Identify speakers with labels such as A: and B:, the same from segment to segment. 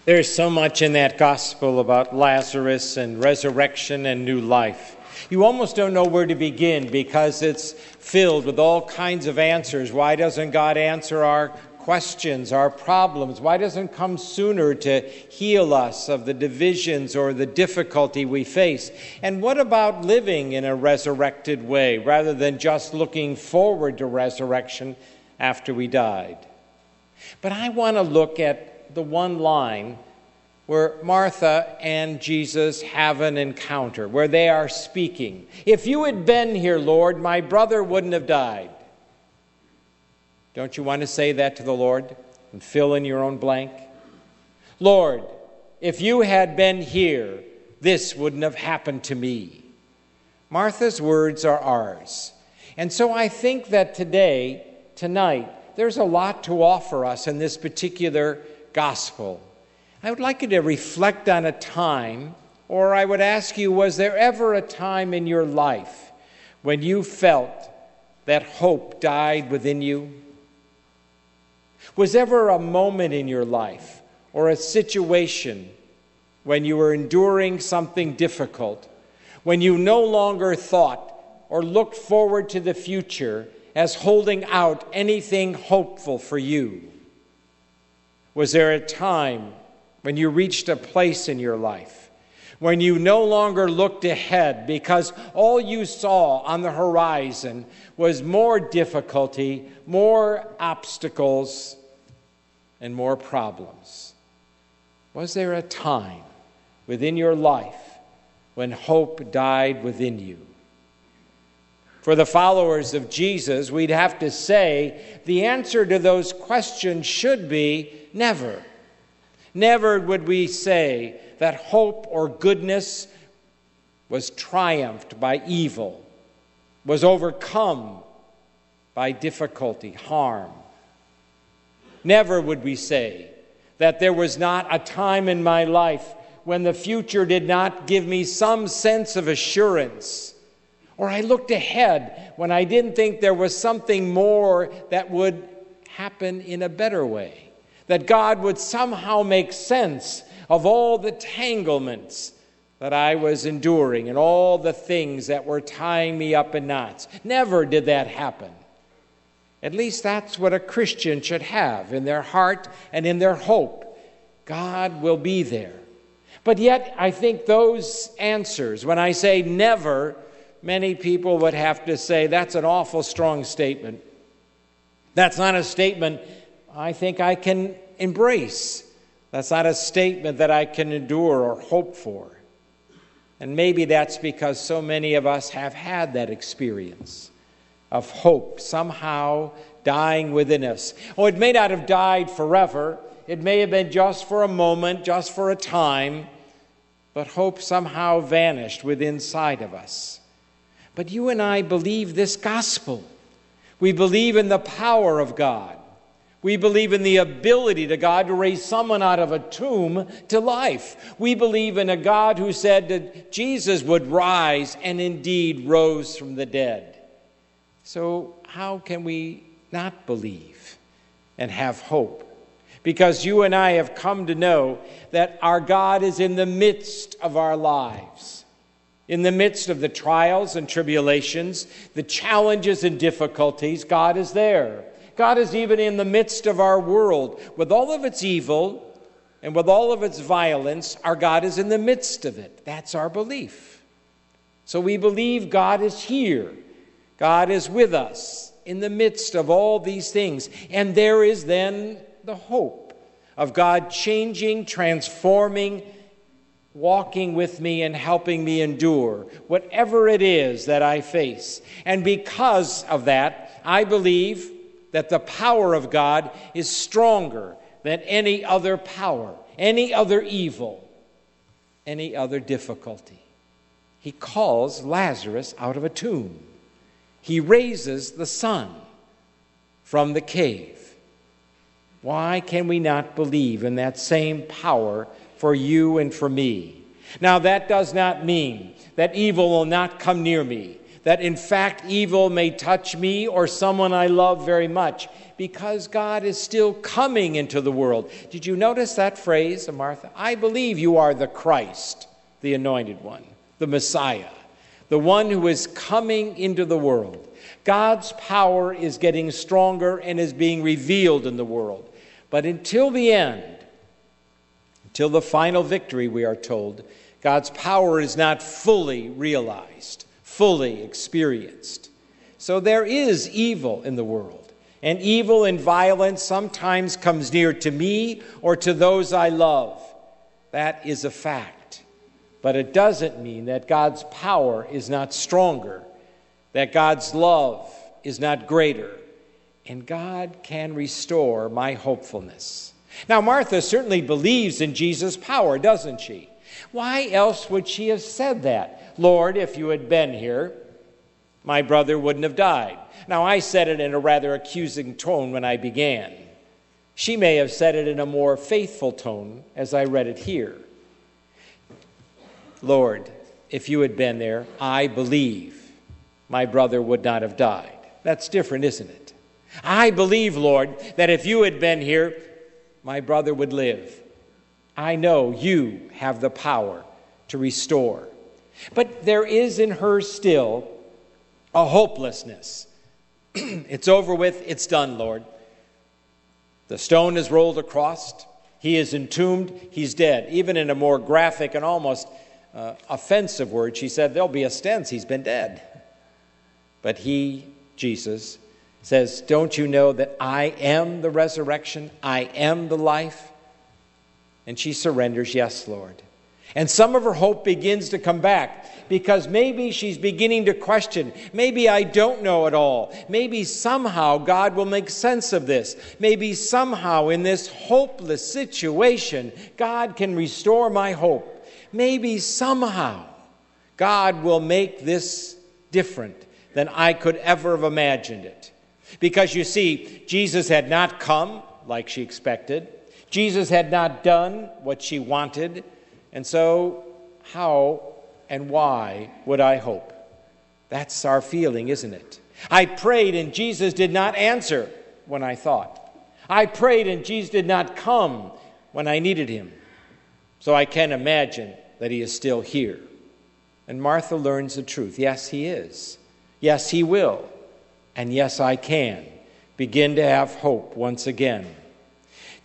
A: There's so much in that gospel about Lazarus and resurrection and new life. You almost don't know where to begin because it's filled with all kinds of answers. Why doesn't God answer our questions, our problems? Why doesn't come sooner to heal us of the divisions or the difficulty we face? And what about living in a resurrected way rather than just looking forward to resurrection after we died? But I want to look at the one line where Martha and Jesus have an encounter, where they are speaking. If you had been here, Lord, my brother wouldn't have died. Don't you want to say that to the Lord and fill in your own blank? Lord, if you had been here, this wouldn't have happened to me. Martha's words are ours. And so I think that tonight, there's a lot to offer us in this particular gospel. I would like you to reflect on a time, or I would ask you, was there ever a time in your life when you felt that hope died within you? Was ever a moment in your life or a situation when you were enduring something difficult, when you no longer thought or looked forward to the future as holding out anything hopeful for you? Was there a time when you reached a place in your life when you no longer looked ahead because all you saw on the horizon was more difficulty, more obstacles, and more problems? Was there a time within your life when hope died within you? For the followers of Jesus, we'd have to say the answer to those questions should be never. Never would we say that hope or goodness was triumphed by evil, was overcome by difficulty, harm. Never would we say that there was not a time in my life when the future did not give me some sense of assurance, or I looked ahead when I didn't think there was something more that would happen in a better way. That God would somehow make sense of all the tanglements that I was enduring and all the things that were tying me up in knots. Never did that happen. At least that's what a Christian should have in their heart and in their hope. God will be there. But yet, I think those answers, when I say never, many people would have to say that's an awful strong statement. That's not a statement I think I can embrace. That's not a statement that I can endure or hope for. And maybe that's because so many of us have had that experience of hope somehow dying within us. Oh, it may not have died forever. It may have been just for a moment, just for a time, but hope somehow vanished within inside of us. But you and I believe this gospel. We believe in the power of God. We believe in the ability to God to raise someone out of a tomb to life. We believe in a God who said that Jesus would rise and indeed rose from the dead. So how can we not believe and have hope? Because you and I have come to know that our God is in the midst of our lives. In the midst of the trials and tribulations, the challenges and difficulties, God is there. God is even in the midst of our world. With all of its evil and with all of its violence, our God is in the midst of it. That's our belief. So we believe God is here. God is with us in the midst of all these things. And there is then the hope of God changing, transforming, walking with me and helping me endure whatever it is that I face. And because of that, I believe that the power of God is stronger than any other power, any other evil, any other difficulty. He calls Lazarus out of a tomb. He raises the son from the cave. Why can we not believe in that same power for you and for me? Now, that does not mean that evil will not come near me, that in fact evil may touch me or someone I love very much, because God is still coming into the world. Did you notice that phrase, Martha? I believe you are the Christ, the anointed one, the Messiah, the one who is coming into the world. God's power is getting stronger and is being revealed in the world. But until the end, until the final victory, we are told, God's power is not fully realized, fully experienced. So there is evil in the world. And evil and violence sometimes comes near to me or to those I love. That is a fact. But it doesn't mean that God's power is not stronger, that God's love is not greater, and God can restore my hopefulness. Now, Martha certainly believes in Jesus' power, doesn't she? Why else would she have said that? Lord, if you had been here, my brother wouldn't have died. Now, I said it in a rather accusing tone when I began. She may have said it in a more faithful tone as I read it here. Lord, if you had been there, I believe my brother would not have died. That's different, isn't it? I believe, Lord, that if you had been here, my brother would live. I know you have the power to restore. But there is in her still a hopelessness. It's over with, it's done, Lord. The stone is rolled across, he is entombed, he's dead. Even in a more graphic and almost offensive word, she said, there'll be a stench, he's been dead. But he, Jesus, says, don't you know that I am the resurrection, I am the life? And she surrenders, yes, Lord. And some of her hope begins to come back because maybe she's beginning to question, maybe I don't know it all. Maybe somehow God will make sense of this. Maybe somehow in this hopeless situation, God can restore my hope. Maybe somehow God will make this different than I could ever have imagined it. Because you see, Jesus had not come like she expected. Jesus had not done what she wanted. And so, how and why would I hope? That's our feeling, isn't it? I prayed and Jesus did not answer when I thought. I prayed and Jesus did not come when I needed him. So I can imagine that he is still here. And Martha learns the truth. Yes, he is. Yes, he will. And yes, I can begin to have hope once again.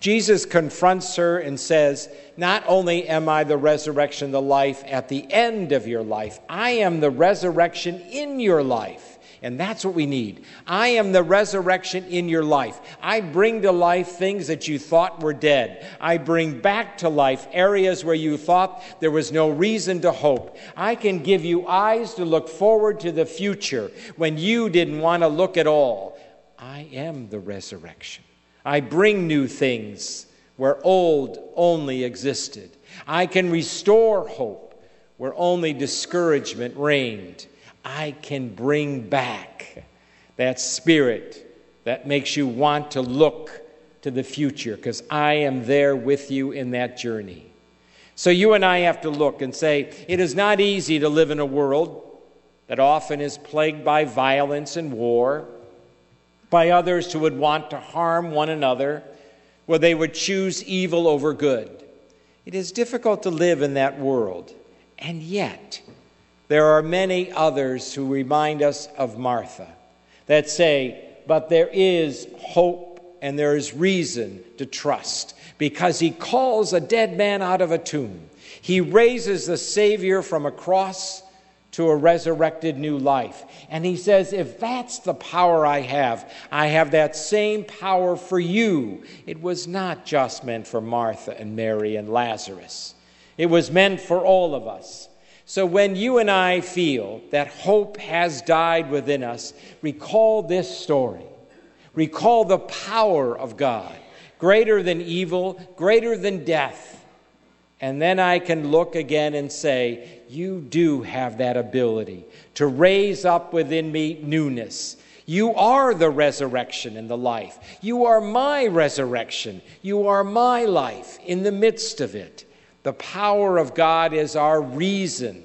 A: Jesus confronts her and says, not only am I the resurrection, the life at the end of your life, I am the resurrection in your life. And that's what we need. I am the resurrection in your life. I bring to life things that you thought were dead. I bring back to life areas where you thought there was no reason to hope. I can give you eyes to look forward to the future when you didn't want to look at all. I am the resurrection. I bring new things where old only existed. I can restore hope where only discouragement reigned. I can bring back that spirit that makes you want to look to the future, because I am there with you in that journey. So you and I have to look and say, it is not easy to live in a world that often is plagued by violence and war, by others who would want to harm one another, where they would choose evil over good. It is difficult to live in that world, and yet there are many others who remind us of Martha that say, but there is hope and there is reason to trust, because he calls a dead man out of a tomb. He raises the Savior from a cross to a resurrected new life. And he says, if that's the power I have that same power for you. It was not just meant for Martha and Mary and Lazarus. It was meant for all of us. So when you and I feel that hope has died within us, recall this story. Recall the power of God, greater than evil, greater than death. And then I can look again and say, you do have that ability to raise up within me newness. You are the resurrection and the life. You are my resurrection. You are my life in the midst of it. The power of God is our reason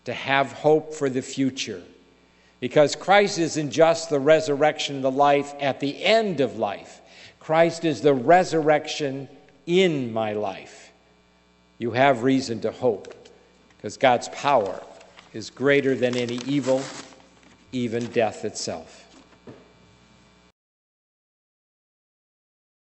A: to have hope for the future. Because Christ isn't just the resurrection, the life at the end of life. Christ is the resurrection in my life. You have reason to hope, because God's power is greater than any evil, even death itself.